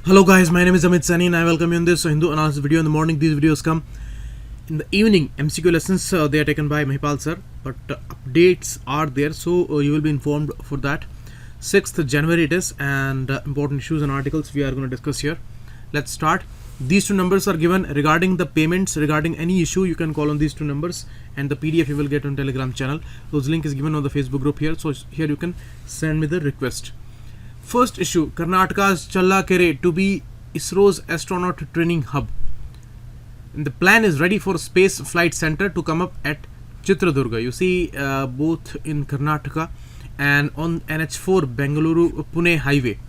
Hello guys, my name is Amit Sani and I welcome you in this Hindu analysis video. In the morning these videos come. In the evening MCQ lessons they are taken by Mahipal sir, but updates are there, so you will be informed for that. 6th January it is, and important issues and articles we are going to discuss here. Let's start. These two numbers are given regarding the payments. Regarding any issue you can call on these two numbers, and the PDF you will get on Telegram channel. Those link is given on the Facebook group here, so here you can send me the request. First issue, Karnataka's Challakere to be ISRO's astronaut training hub. And the plan is ready for space flight center to come up at Chitradurga. You see both in Karnataka and on NH4 Bengaluru-Pune highway.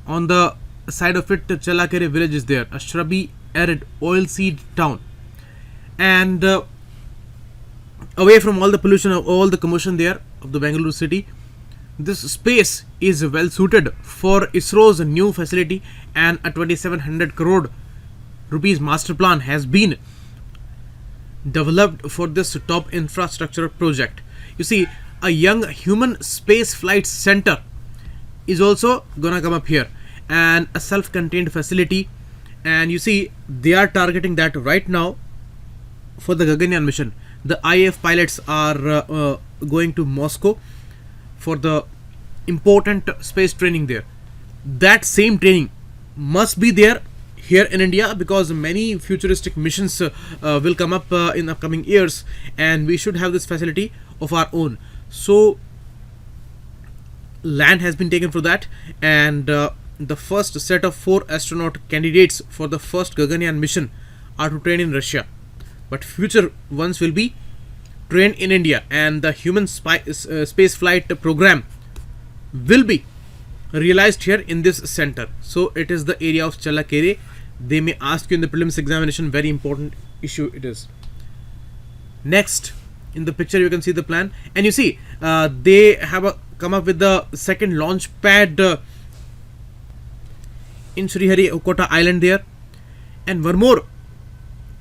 On the side of it, Challakere village is there, a shrubby, arid, oilseed town. And away from all the pollution, all the commotion there of the Bengaluru city, this space is well suited for ISRO's new facility, and a 2700 crore rupees master plan has been developed for this top infrastructure project. You see, a young human space flight center is also gonna come up here, and a self-contained facility. And you see, they are targeting that right now for the Gaganyaan mission. The IAF pilots are going to Moscow for the important space training there. That same training must be there here in India, because many futuristic missions will come up in upcoming years, and we should have this facility of our own. So land has been taken for that, and the first set of 4 astronaut candidates for the first Gaganyaan mission are to train in Russia, but future ones will be trained in India, and the human space flight program will be realized here in this center. So it is the area of Challakere. They may ask you in the prelims examination, very important issue it is. Next, in the picture you can see the plan, and you see they have come up with the second launch pad in Sriharikota island there, and one more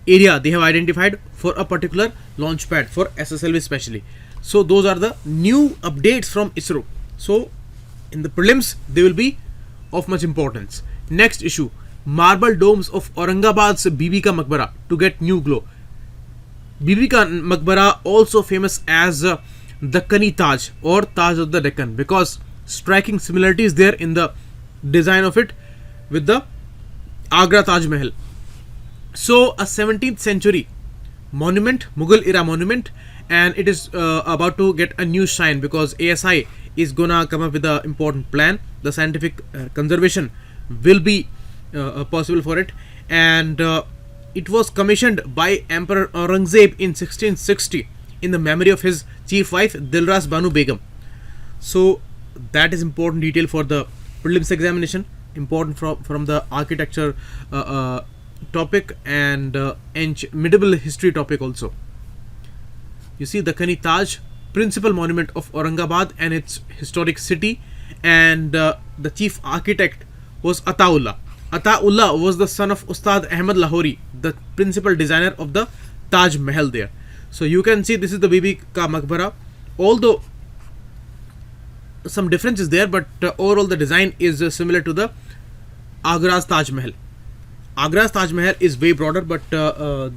area they have identified for a particular launch pad for SSLV especially. So those are the new updates from ISRO. So in the prelims they will be of much importance. Next issue, marble domes of Aurangabad's Bibi Ka Maqbara to get new glow. Bibi Ka Maqbara, also famous as the Dakkani Taj or Taj of the Deccan, because striking similarities there in the design of it with the Agra Taj Mahal. So a 17th century monument, Mughal era monument, and it is about to get a new shine, because ASI is gonna come up with an important plan. The scientific conservation will be possible for it, and it was commissioned by Emperor Aurangzeb in 1660 in the memory of his chief wife Dilras Banu Begum. So that is important detail for the prelims examination, important from the architecture topic and medieval history topic also. You see, the Dakkani Taj, principal monument of Aurangabad and its historic city, and the chief architect was Ataullah. Ataullah was the son of Ustad Ahmad Lahori, the principal designer of the Taj Mahal there. So you can see this is the Bibi Ka Maqbara, although some difference is there, but overall the design is similar to the Agra's Taj Mahal. Agra's Taj Mahal is way broader, but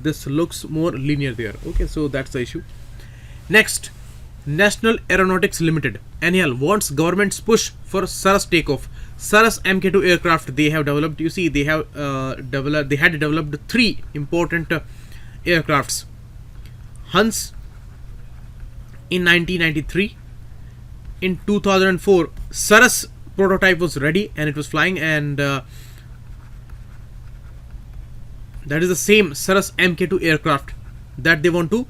this looks more linear there. Okay, so that's the issue. Next, National Aeronautics Limited (NAL) wants government's push for Saras takeoff. Saras Mk2 aircraft they have developed. You see, they have had developed 3 important aircrafts. Hans in 1993. In 2004, Saras prototype was ready and it was flying, and that is the same Saras Mk2 aircraft that they want to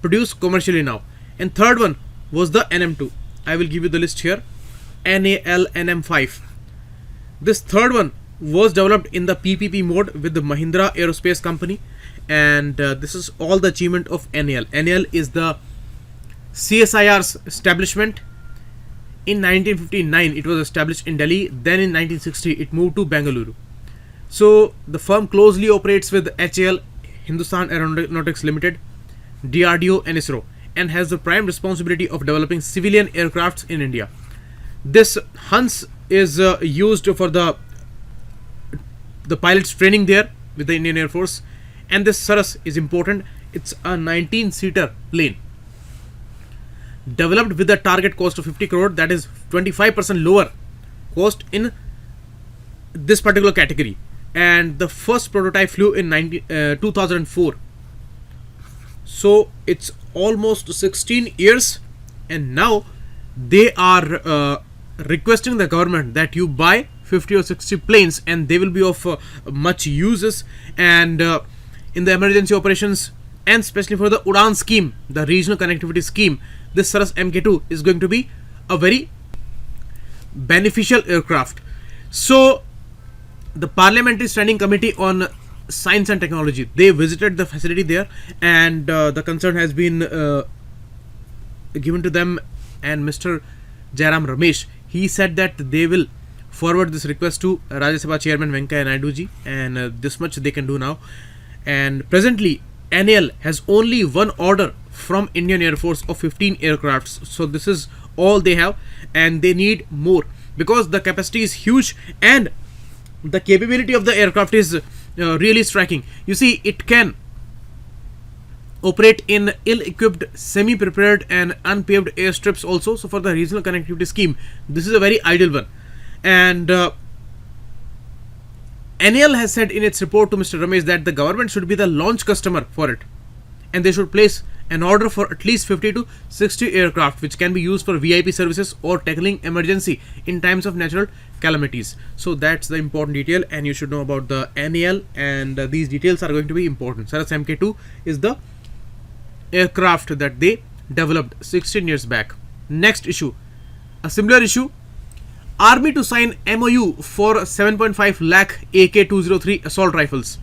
produce commercially now. And third one was the NM2. I will give you the list here. NAL NM5. This third one was developed in the PPP mode with the Mahindra Aerospace Company, and this is all the achievement of NAL. NAL is the CSIR's establishment. In 1959 it was established in Delhi, then in 1960 it moved to Bengaluru. So the firm closely operates with HAL, Hindustan Aeronautics Limited, DRDO and ISRO, and has the prime responsibility of developing civilian aircrafts in India. This Hans is used for the the pilots training there with the Indian Air Force. And this Saras is important. It's a 19-seater plane developed with a target cost of 50 crore, that is 25% lower cost in this particular category. And the first prototype flew in 2004. So it's almost 16 years, and now they are requesting the government that you buy 50 or 60 planes, and they will be of much uses and in the emergency operations, and especially for the UDAN scheme, the regional connectivity scheme. This Saras Mk2 is going to be a very beneficial aircraft. So the Parliamentary Standing Committee on Science and Technology, they visited the facility there, and the concern has been given to them, and Mr. Jairam Ramesh, he said that they will forward this request to Rajya Sabha Chairman Venkaiah Naidu ji, and this much they can do now. And presently NAL has only one order from Indian Air Force of 15 aircrafts. So this is all they have, and they need more because the capacity is huge and the capability of the aircraft is really striking. You see, it can operate in ill-equipped, semi-prepared and unpaved airstrips also. So for the regional connectivity scheme, this is a very ideal one. And NAL has said in its report to Mr. Ramesh that the government should be the launch customer for it, and they should place an order for at least 50 to 60 aircraft which can be used for VIP services or tackling emergency in times of natural calamities. So that's the important detail, and you should know about the NAL, and these details are going to be important. Saras Mk2 is the aircraft that they developed 16 years back. Next issue, a similar issue, Army to sign MOU for 7.5 lakh AK-203 assault rifles.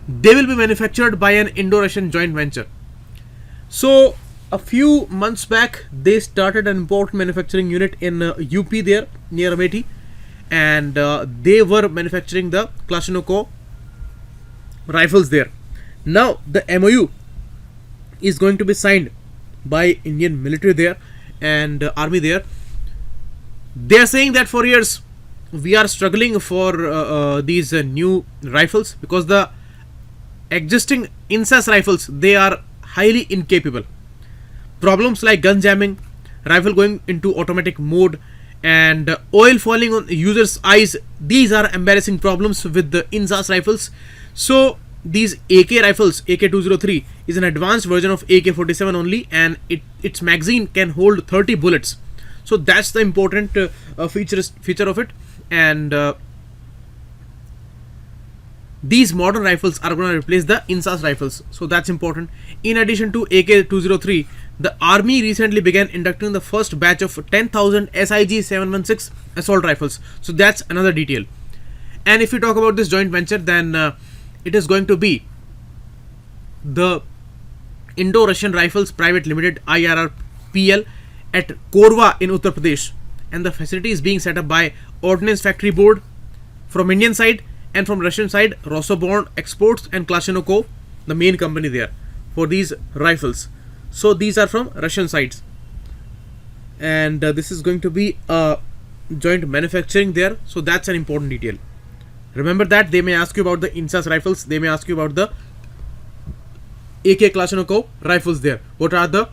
They will be manufactured by an Indo-Russian joint venture. So a few months back, they started an import manufacturing unit in UP there near Amethi, and they were manufacturing the Kalashnikov rifles there. Now the MOU is going to be signed by Indian military there and army there. They are saying that for years we are struggling for these new rifles because the existing INSAS rifles, they are highly incapable. Problems like gun jamming, rifle going into automatic mode, and oil falling on users' eyes, these are embarrassing problems with the INSAS rifles. So these AK rifles, AK-203 is an advanced version of AK-47 only, and its magazine can hold 30 bullets. So that's the important feature of it, and these modern rifles are going to replace the INSAS rifles. So that's important. In addition to AK-203, the army recently began inducting the first batch of 10,000 SIG 716 assault rifles. So that's another detail. And if we talk about this joint venture, then it is going to be the Indo-Russian Rifles Private Limited IRRPL at Korwa in Uttar Pradesh, and the facility is being set up by Ordnance Factory Board from Indian side, and from Russian side Rosoboron Exports and Kalashnikov, the main company there for these rifles. So these are from Russian sides, and this is going to be a joint manufacturing there. So that's an important detail. Remember that they may ask you about the INSAS rifles, they may ask you about the AK Kalashnikov rifles there. What are the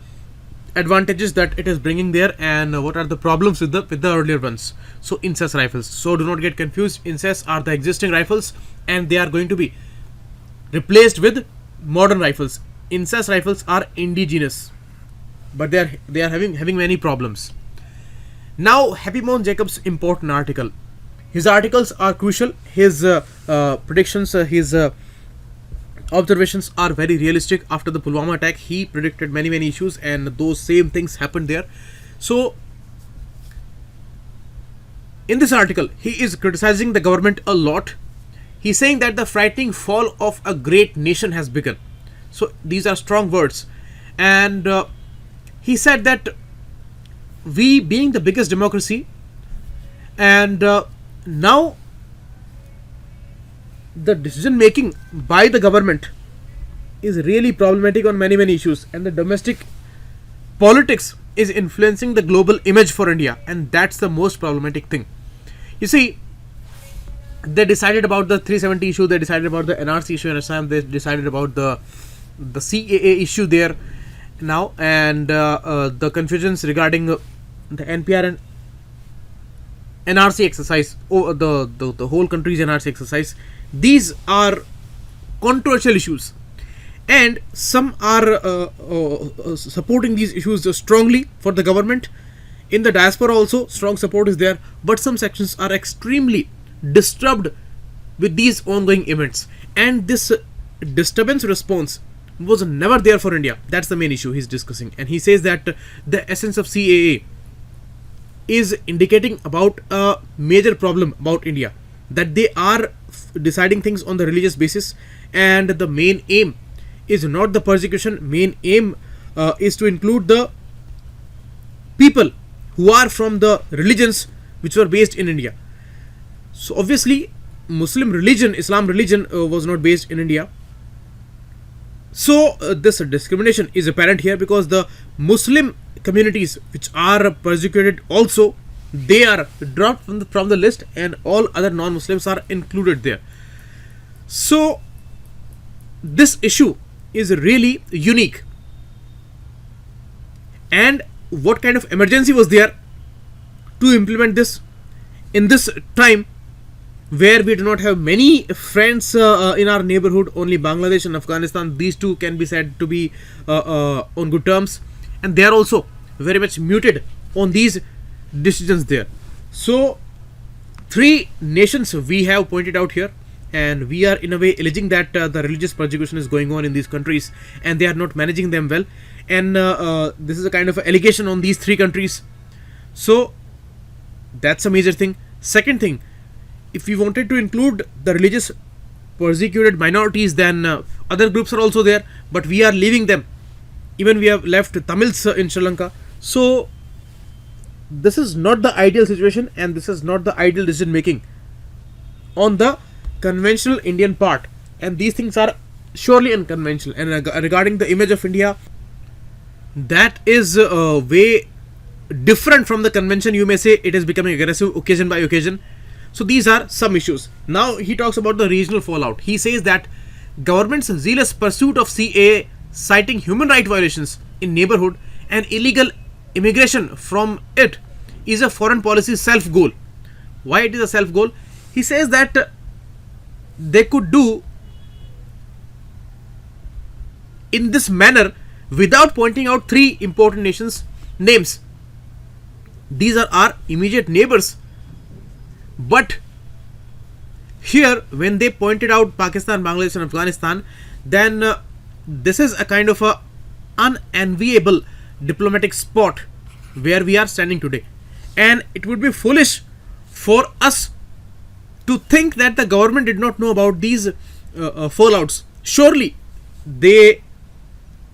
advantages that it is bringing there, and what are the problems with the earlier ones? So INSAS rifles, so do not get confused. INSAS are the existing rifles, and they are going to be replaced with modern rifles. INSAS rifles are indigenous, but they are having many problems. Now Happy Mohan Jacobs' important article. His articles are crucial. His predictions, his observations are very realistic. After the Pulwama attack, he predicted many issues, and those same things happened there. So in this article, he is criticizing the government a lot. He's saying that the frightening fall of a great nation has begun. So these are strong words, and he said that we being the biggest democracy, and now the decision making by the government is really problematic on many issues, and the domestic politics is influencing the global image for India, and that's the most problematic thing. You see, They decided about the 370 issue, they decided about the NRC issue in Assam, they decided about the CAA issue there now, and the confusions regarding the NPR and NRC exercise, the whole country's NRC exercise. These are controversial issues, and some are supporting these issues strongly for the government. In the diaspora also strong support is there, but some sections are extremely disturbed with these ongoing events, and this disturbance response was never there for India. That's the main issue he's discussing, and he says that the essence of CAA is indicating about a major problem about India, that they are deciding things on the religious basis, and the main aim is not the persecution. Main aim is to include the people who are from the religions which were based in India. So obviously Muslim religion, Islam religion was not based in India. So this discrimination is apparent here, because the Muslim communities which are persecuted also, they are dropped from the list, and all other non-Muslims are included there. So this issue is really unique. And what kind of emergency was there to implement this in this time where we do not have many friends in our neighborhood? Only Bangladesh and Afghanistan, these two can be said to be on good terms, and they are also very much muted on these decisions there. So 3 nations we have pointed out here, and we are in a way alleging that the religious persecution is going on in these countries and they are not managing them well, and this is a kind of allegation on these 3 countries. So that's a major thing. Second thing, if we wanted to include the religious persecuted minorities, then other groups are also there, but we are leaving them. Even we have left Tamils in Sri Lanka. So this is not the ideal situation, and this is not the ideal decision making on the conventional Indian part, and these things are surely unconventional. And regarding the image of India, that is way different from the convention. You may say it is becoming aggressive occasion by occasion. So these are some issues. Now he talks about the regional fallout. He says that government's zealous pursuit of CAA, citing human rights violations in neighborhood and illegal immigration from it, is a foreign policy self goal. Why it is a self goal? He says that they could do in this manner without pointing out 3 important nations names. These are our immediate neighbors, but here when they pointed out Pakistan, Bangladesh and Afghanistan, then this is a kind of a unenviable diplomatic spot where we are standing today, and it would be foolish for us to think that the government did not know about these fallouts. Surely they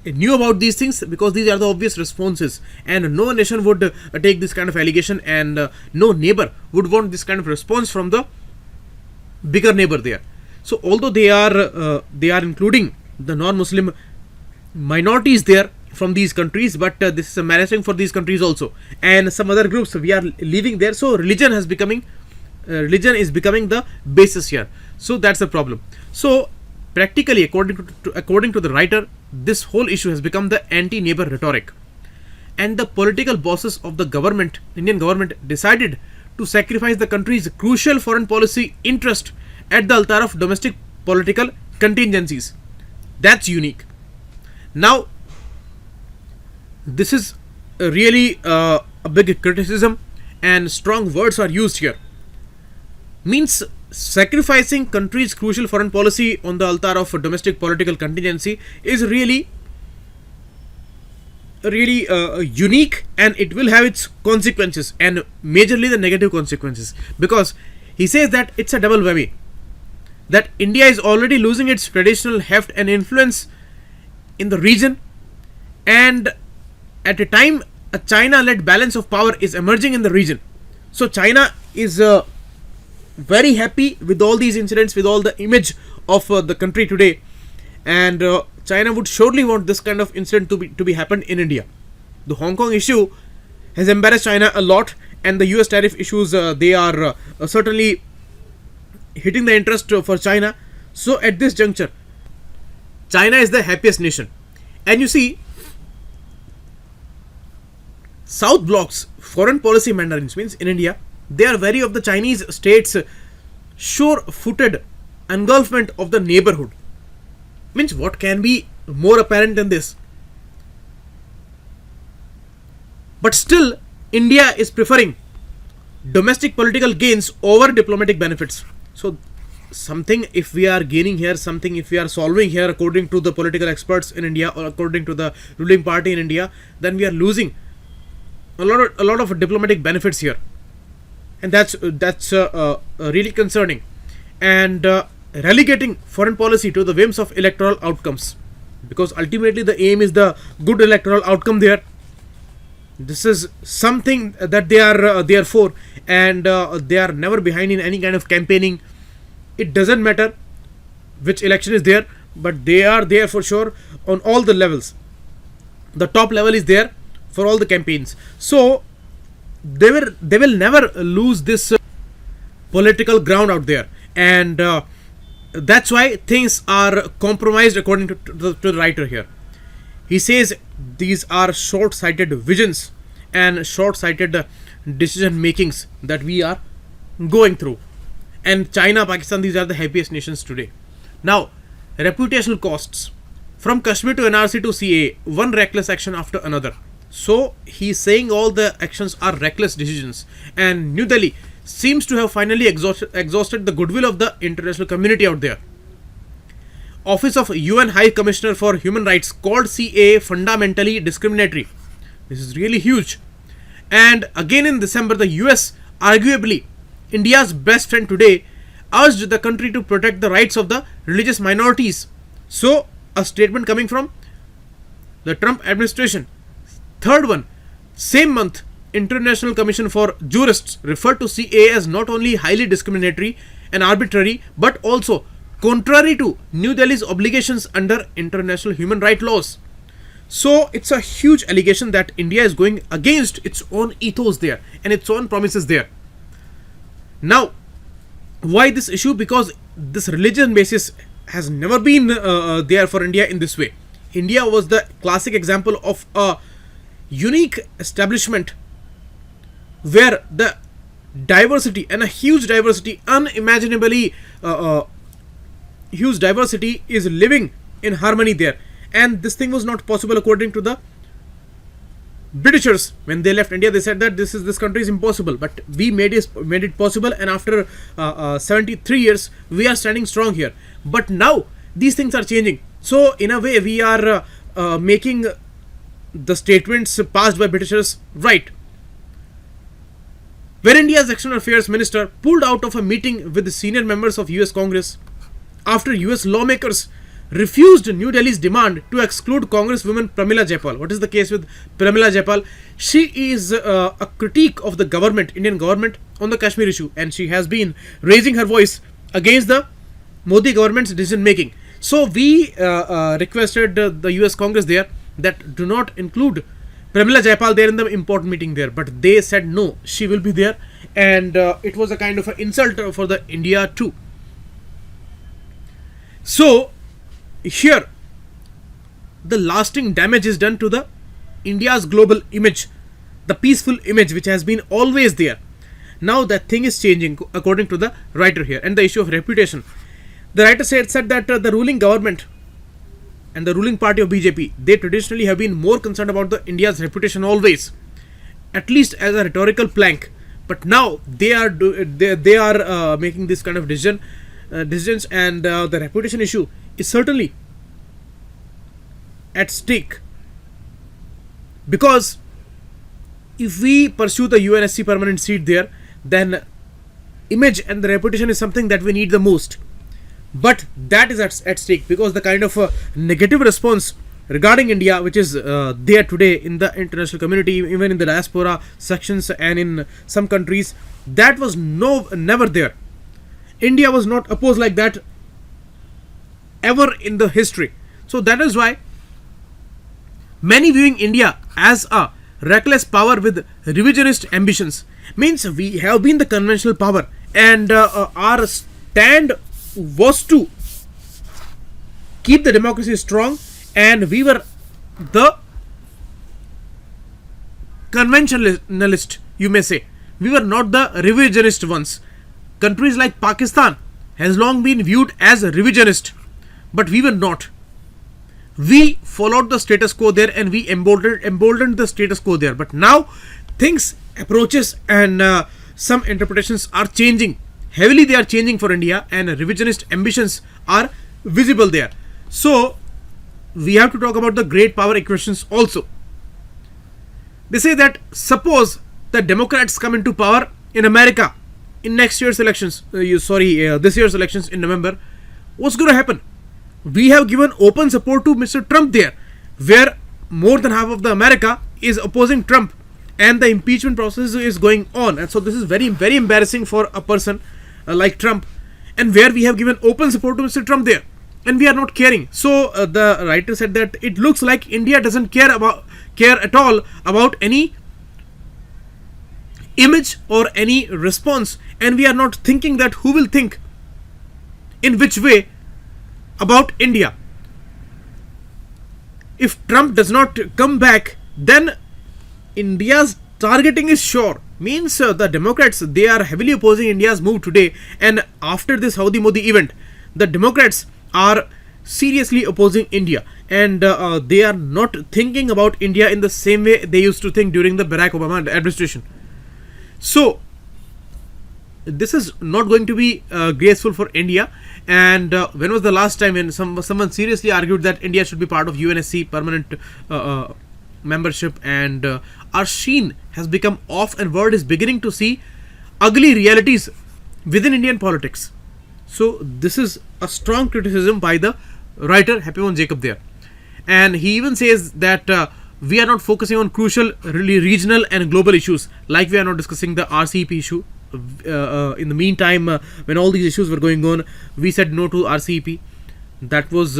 knew about these things, because these are the obvious responses, and no nation would take this kind of allegation, and no neighbor would want this kind of response from the bigger neighbor there. So although they are including the non-Muslim minorities there from these countries, but this is embarrassing for these countries also, and some other groups we are leaving there. So religion is becoming the basis here. So that's the problem. So practically, according to the writer, this whole issue has become the anti-neighbor rhetoric, and the political bosses of the government, Indian government, decided to sacrifice the country's crucial foreign policy interest at the altar of domestic political contingencies. That's unique. Now, this is really a big criticism, and strong words are used here. Means sacrificing country's crucial foreign policy on the altar of domestic political contingency is really unique, and it will have its consequences, and majorly the negative consequences, because he says that it's a double whammy, that India is already losing its traditional heft and influence in the region, and at a time a China-led balance of power is emerging in the region. So China is very happy with all these incidents, with all the image of the country today, and China would surely want this kind of incident to be happened in India. The Hong Kong issue has embarrassed China a lot, and the US tariff issues, they are certainly hitting the interest for China. So at this juncture, China is the happiest nation. And you see, South Bloc's foreign policy mandarins, means in India, they are wary of the Chinese state's sure-footed engulfment of the neighborhood. Means what can be more apparent than this? But still, India is preferring domestic political gains over diplomatic benefits. So something if we are gaining here, something if we are solving here according to the political experts in India or according to the ruling party in India, then we are losing a lot of diplomatic benefits here, and that's really concerning, and relegating foreign policy to the whims of electoral outcomes, because ultimately the aim is the good electoral outcome there. This is something that they are for, and they are never behind in any kind of campaigning. It doesn't matter which election is there, but they are there for sure on all the levels. The top level is there for all the campaigns. So they will never lose this political ground out there, and that's why things are compromised according to the writer here. He says these are short-sighted visions and short-sighted decision makings that we are going through. And China, Pakistan, these are the happiest nations today. Now, reputational costs. From Kashmir to NRC to CA, one reckless action after another. So, he's saying all the actions are reckless decisions. And New Delhi seems to have finally exhausted the goodwill of the international community out there. Office of UN High Commissioner for Human Rights called CAA fundamentally discriminatory. This is really huge. And again in December, the US, arguably India's best friend today, urged the country to protect the rights of the religious minorities. So, a statement coming from the Trump administration. Third one, same month, International Commission for Jurists referred to CAA as not only highly discriminatory and arbitrary, but also contrary to New Delhi's obligations under international human rights laws. So it's a huge allegation that India is going against its own ethos there and its own promises there. Now, why this issue? Because this religion basis has never been there for India in this way. India was the classic example of a unique establishment where the diversity, and a huge diversity, unimaginably huge diversity, is living in harmony there. And this thing was not possible according to the Britishers. When they left India, they said that this country is impossible, but we made it possible, and after 73 years we are standing strong here. But now these things are changing. So in a way we are making the statements passed by Britishers right. Where India's External Affairs Minister pulled out of a meeting with the senior members of US Congress after US lawmakers refused New Delhi's demand to exclude Congresswoman Pramila Jayapal. What is the case with Pramila Jayapal? She is a critique of the government, Indian government, on the Kashmir issue, and she has been raising her voice against the Modi government's decision making. So we requested the US Congress there that do not include Pramila Jayapal there in the important meeting there, but they said no, she will be there, and it was a kind of an insult for the India too. So here the lasting damage is done to the India's global image, the peaceful image which has been always there. Now that thing is changing according to the writer here, and the issue of reputation. The writer said that the ruling government and the ruling party of BJP, they traditionally have been more concerned about the India's reputation always, at least as a rhetorical plank. But now they are making this kind of decisions, and the reputation issue is certainly at stake, because if we pursue the UNSC permanent seat there, then image and the reputation is something that we need the most. But that is at stake, because the kind of negative response regarding India which is there today in the international community, even in the diaspora sections and in some countries, that was never there. India was not opposed like that ever in the history. So that is why many viewing India as a reckless power with revisionist ambitions. Means we have been the conventional power, and our stand was to keep the democracy strong, and we were the conventionalist, you may say. We were not the revisionist ones. Countries like Pakistan has long been viewed as revisionist, but we were not. We followed the status quo there, and we emboldened the status quo there. But now things, approaches, and some interpretations are changing. Heavily they are changing for India, and revisionist ambitions are visible there. So we have to talk about the great power equations also. They say that suppose the Democrats come into power in America in next year's elections, this year's elections in November, what's going to happen? We have given open support to Mr. Trump there, where more than half of the America is opposing Trump, and the impeachment process is going on. And so this is very, very embarrassing for a person like Trump, and where we have given open support to Mr. Trump there, and we are not caring. So the writer said that it looks like India doesn't care at all about any image or any response, and we are not thinking that who will think in which way about India. If Trump does not come back, then India's targeting is sure. Means the Democrats, they are heavily opposing India's move today, and after this Howdy Modi event, the Democrats are seriously opposing India, and they are not thinking about India in the same way they used to think during the Barack Obama administration. So this is not going to be graceful for India. And when was the last time when someone seriously argued that India should be part of UNSC permanent membership? And our sheen has become off, and world is beginning to see ugly realities within Indian politics. So this is a strong criticism by the writer Happymon Jacob there. And he even says that we are not focusing on crucial regional and global issues, like we are not discussing the RCEP issue. In the meantime, when all these issues were going on, we said no to RCEP. That was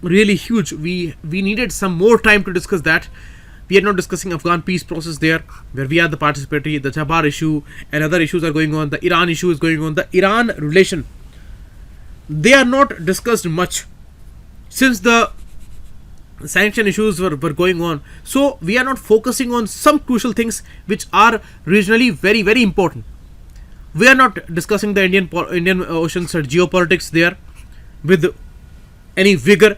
really huge. We needed some more time to discuss that. We are not discussing Afghan peace process there, where we are the participatory. The Jabbar issue and other issues are going on. The Iran issue is going on. The Iran relation, they are not discussed much since the sanction issues were going on. So we are not focusing on some crucial things which are regionally very, very important. We are not discussing the Indian Ocean's geopolitics there with any vigor.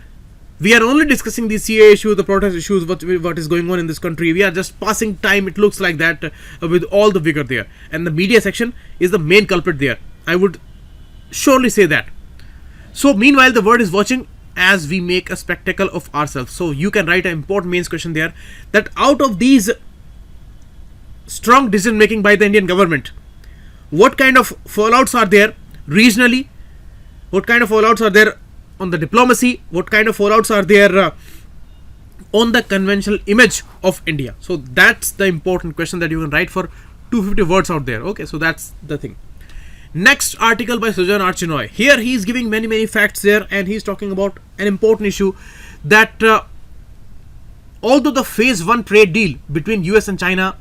We are only discussing the CA issue, the protest issues, what is going on in this country. We are just passing time, it looks like that, with all the vigor there. And the media section is the main culprit there. I would surely say that. So meanwhile, the world is watching as we make a spectacle of ourselves. So you can write an important mains question there, that out of these strong decision making by the Indian government, what kind of fallouts are there regionally, what kind of fallouts are there on the diplomacy, what kind of fallouts are there on the conventional image of India. So that's the important question that you can write for 250 words out there. Okay, so that's the thing. Next article by Sujan Archinoy. Here he is giving many facts there, and he is talking about an important issue, that although the phase 1 trade deal between US and China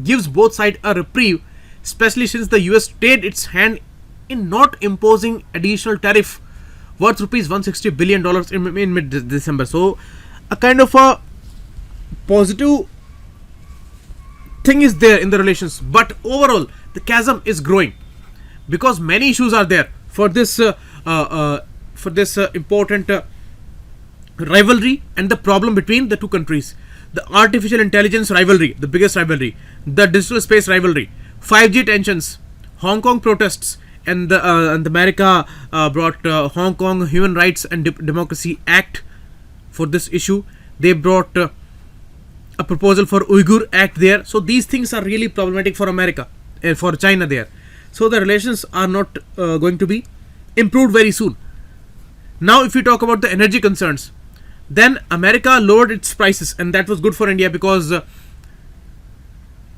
gives both sides a reprieve, especially since the US stayed its hand in not imposing additional tariff worth rupees $160 billion in mid-December. So a kind of a positive thing is there in the relations, but overall the chasm is growing, because many issues are there for this important rivalry and the problem between the two countries. The artificial intelligence rivalry, the biggest rivalry, the digital space rivalry, 5G tensions, Hong Kong protests, and America brought Hong Kong Human Rights and Democracy Act for this issue. They brought a proposal for Uyghur Act there. So these things are really problematic for America and for China there. So the relations are not going to be improved very soon. Now if we talk about the energy concerns, then America lowered its prices, and that was good for India, because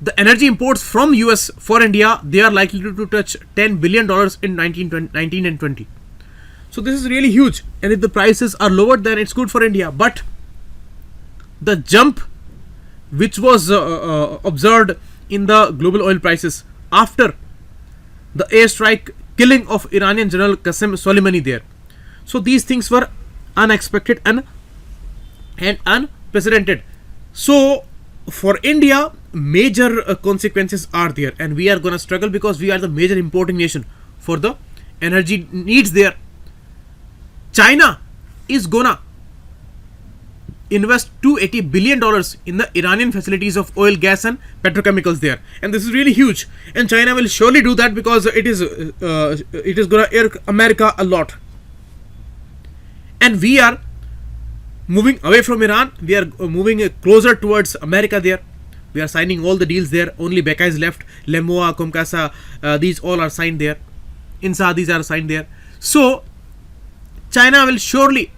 the energy imports from US for India, they are likely to touch $10 billion in 19 and 20. So this is really huge, and if the prices are lowered, then it's good for India. But the jump which was observed in the global oil prices after the airstrike killing of Iranian General Qasem Soleimani there. So these things were unexpected and unprecedented. So for India, major consequences are there, and we are gonna struggle because we are the major importing nation for the energy needs there. China is gonna invest $280 billion in the Iranian facilities of oil, gas and petrochemicals there, and this is really huge, and China will surely do that because it is gonna irk America a lot. And we are moving away from Iran, we are moving closer towards America there. We are signing all the deals there. Only Becca is left. Lemoa, Comcasa, these all are signed there. INSA, these are signed there. So China will surely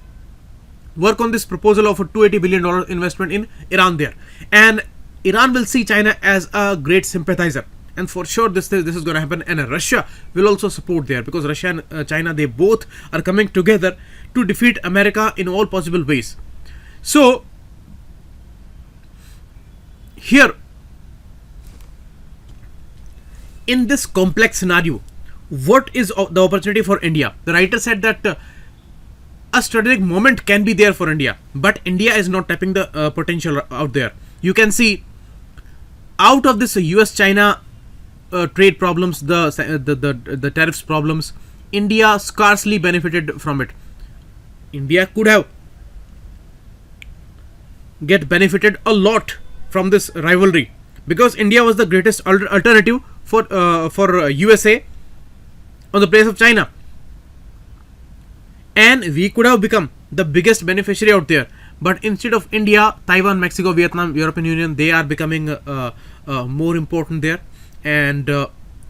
work on this proposal of a $280 billion investment in Iran there, and Iran will see China as a great sympathizer, and for sure this is going to happen. And Russia will also support there, because Russia and China, they both are coming together to defeat America in all possible ways. So here, in this complex scenario, what is the opportunity for India? The writer said that a strategic moment can be there for India, but India is not tapping the potential out there. You can see out of this US-China trade problems, the tariffs problems, India scarcely benefited from it. India could have benefited a lot from this rivalry, because India was the greatest alternative for USA on the place of China, and we could have become the biggest beneficiary out there. But instead of India, Taiwan, Mexico, Vietnam, European Union, they are becoming more important there, and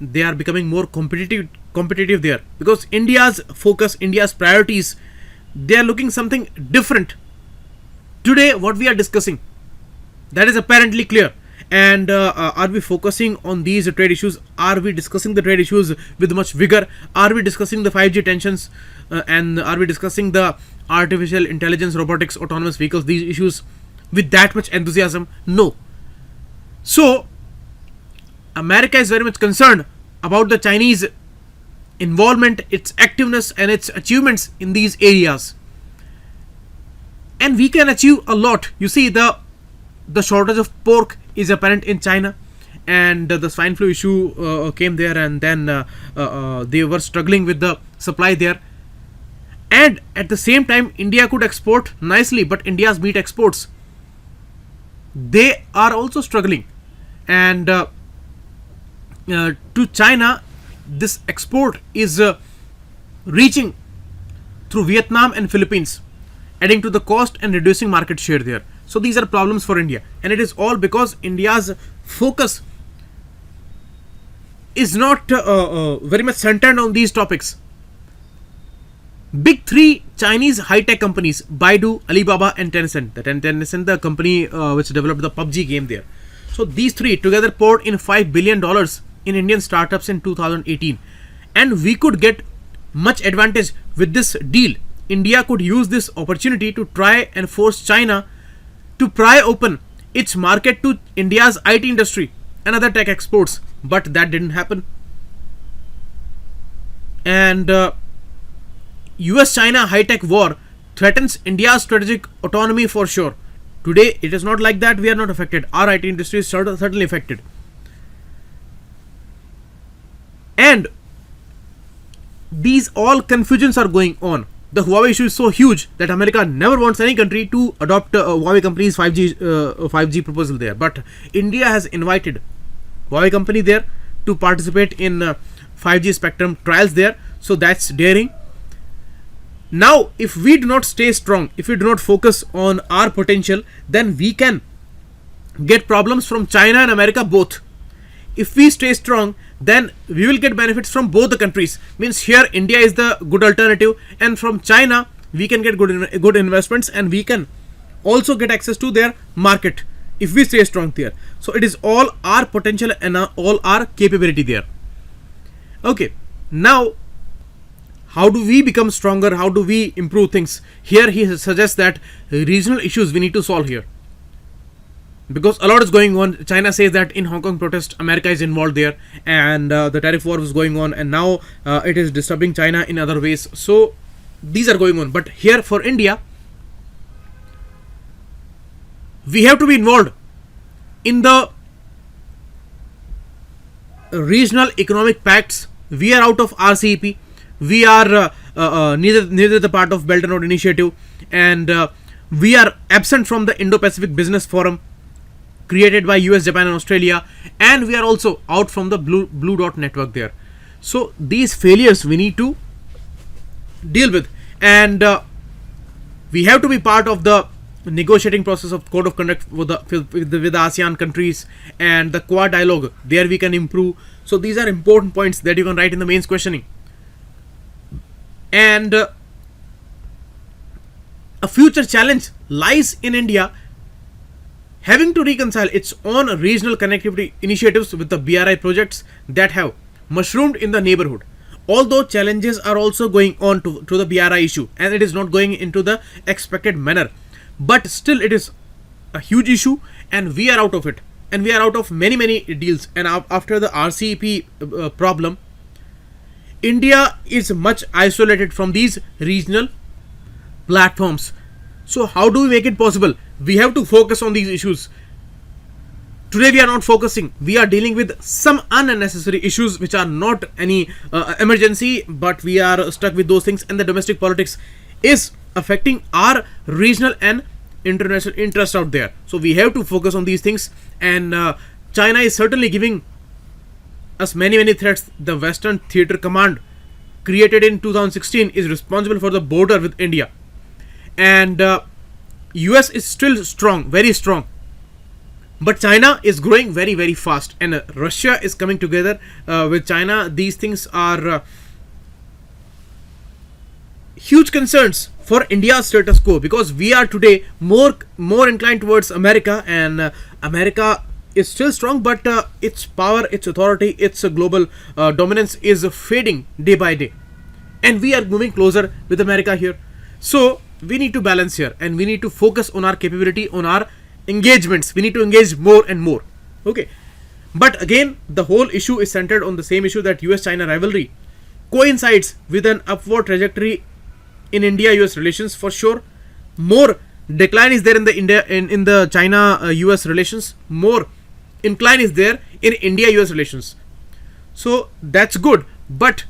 they are becoming more competitive there, because India's focus, India's priorities, they are looking something different. Today what we are discussing, that is apparently clear. And are we focusing on these trade issues? Are we discussing the trade issues with much vigor? Are we discussing the 5G tensions, and are we discussing the artificial intelligence, robotics, autonomous vehicles, these issues with that much enthusiasm? No. So America is very much concerned about the Chinese involvement, its activeness and its achievements in these areas, and we can achieve a lot. You see, the shortage of pork is apparent in China, and the swine flu issue came there, and then they were struggling with the supply there. And at the same time, India could export nicely, but India's meat exports, they are also struggling, and to China this export is reaching through Vietnam and Philippines, adding to the cost and reducing market share there. So these are problems for India, and it is all because India's focus is not very much centered on these topics. Big three Chinese high-tech companies, Baidu, Alibaba and Tencent, the company which developed the PUBG game there. So these three together poured in $5 billion in Indian startups in 2018, and we could get much advantage with this deal. India could use this opportunity to try and force China to pry open its market to India's IT industry and other tech exports, but that didn't happen. And US-China high-tech war threatens India's strategic autonomy for sure. Today it is not like that. We are not affected. Our IT industry is certainly affected. And these all confusions are going on. The Huawei issue is so huge that America never wants any country to adopt Huawei company's 5G proposal there. But India has invited Huawei company there to participate in 5G spectrum trials there. So that's daring. Now, if we do not stay strong, if we do not focus on our potential, then we can get problems from China and America both. If we stay strong, then we will get benefits from both the countries. Means here India is the good alternative, and from China we can get good investments, and we can also get access to their market if we stay strong there. So it is all our potential and all our capability there. Okay, now how do we become stronger? How do we improve things? Here he suggests that regional issues we need to solve here. because a lot is going on. China says that in Hong Kong protest, America is involved there, and the tariff war was going on, and now it is disturbing China in other ways. So these are going on. But here for India, we have to be involved in the regional economic pacts. We are out of RCEP. We are neither the part of Belt and Road Initiative, and we are absent from the Indo-Pacific Business Forum created by US, Japan and Australia, and we are also out from the Blue Dot network there. So these failures we need to deal with, and we have to be part of the negotiating process of code of conduct with the ASEAN countries and the Quad dialogue. There we can improve. So these are important points that you can write in the mains questioning. And a future challenge lies in India having to reconcile its own regional connectivity initiatives with the BRI projects that have mushroomed in the neighborhood. Although challenges are also going on to the BRI issue, and it is not going into the expected manner, but still it is a huge issue, and we are out of it, and we are out of many deals. And after the RCEP problem, India is much isolated from these regional platforms. So how do we make it possible? We have to focus on these issues. Today we are not focusing. We are dealing with some unnecessary issues which are not any emergency, but we are stuck with those things, and the domestic politics is affecting our regional and international interest out there. So we have to focus on these things, and China is certainly giving us many threats. The Western Theatre Command, created in 2016, is responsible for the border with India, and US is still strong, very strong, but China is growing very fast, and Russia is coming together with China. These things are huge concerns for India's status quo, because we are today more inclined towards America, and America is still strong, but its power, its authority, its global dominance is fading day by day, and we are moving closer with America here. So we need to balance here, and we need to focus on our capability, on our engagements. We need to engage more and more. Okay, but again, the whole issue is centered on the same issue, that US-China rivalry coincides with an upward trajectory in India-US relations. For sure, more decline is there in the China-US relations. More incline is there in India-US relations. So that's good, but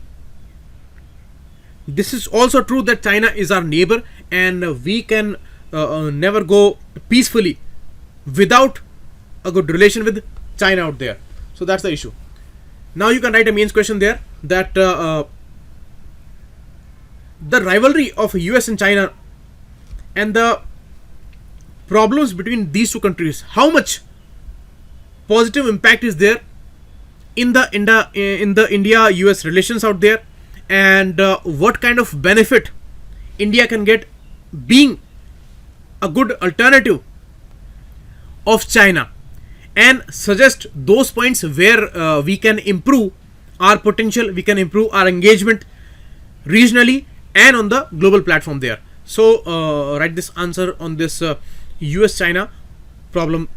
this is also true that China is our neighbor, and we can never go peacefully without a good relation with China out there. So that's the issue. Now you can write a mains question there, that the rivalry of US and China and the problems between these two countries, how much positive impact is there in the India-US relations out there, and what kind of benefit India can get being a good alternative of China, and suggest those points where we can improve our potential, we can improve our engagement regionally and on the global platform there. So write this answer on this US-China problem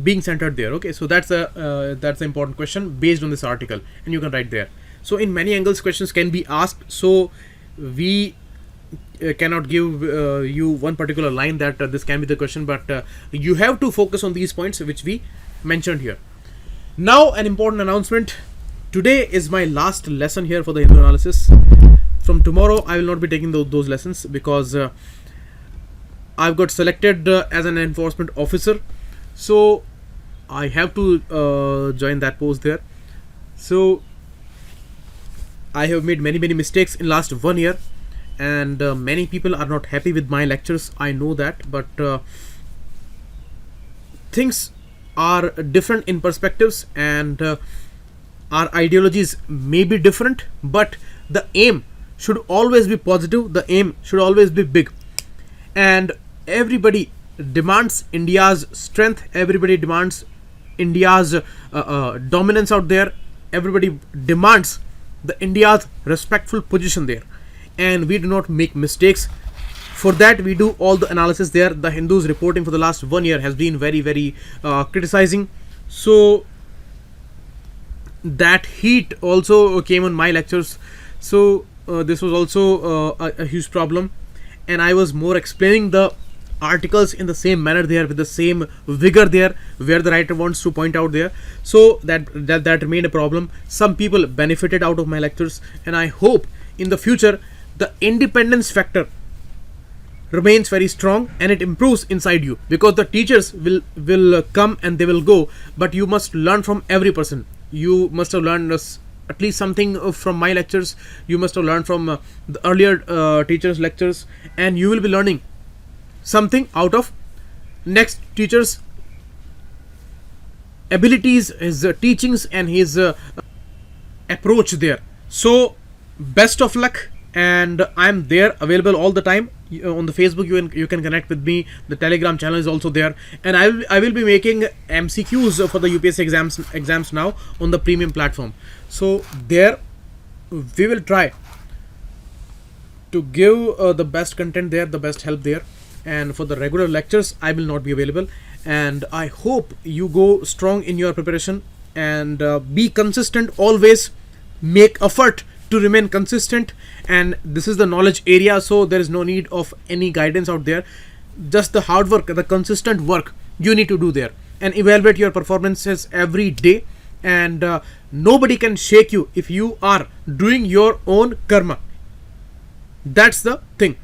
being centered there. Okay, so that's the important question based on this article, and you can write there. So in many angles questions can be asked, so we cannot give you one particular line that this can be the question, but you have to focus on these points which we mentioned here. Now an important announcement. Today is my last lesson here for the Hindu analysis. From tomorrow I will not be taking those lessons, because I've got selected as an enforcement officer, so I have to join that post there. So I have made many mistakes in last 1 year, and many people are not happy with my lectures. I know that, but things are different in perspectives, and our ideologies may be different, but the aim should always be positive. The aim should always be big, and everybody demands India's strength. Everybody demands India's dominance out there. Everybody demands the India's respectful position there, and we do not make mistakes For that we do all the analysis there. The Hindu's reporting for the last 1 year has been very criticizing, so that heat also came on my lectures. So this was also a huge problem, and I was more explaining the articles in the same manner there, with the same vigor there, where the writer wants to point out there. So that remained a problem. Some people benefited out of my lectures, and I hope in the future the independence factor remains very strong and it improves inside you, because the teachers will come and they will go, but you must learn from every person. You must have learned at least something from my lectures. You must have learned from the earlier teachers' lectures, and you will be learning something out of next teacher's abilities, his teachings, and his approach there. So best of luck, and I'm there available all the time. On the Facebook you can connect with me. The Telegram channel is also there, and I will be making MCQs for the UPSC exams now on the premium platform. So there we will try to give the best content there, the best help there. And for the regular lectures I will not be available, and I hope you go strong in your preparation and be consistent always. Make effort to remain consistent, and this is the knowledge area, so there is no need of any guidance out there. Just the hard work, the consistent work you need to do there, and evaluate your performances every day. And nobody can shake you if you are doing your own karma. That's the thing,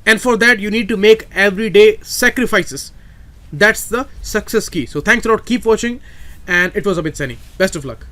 and for that you need to make everyday sacrifices. That's the success key. So thanks a lot, keep watching, and it was a bit sunny. Best of luck.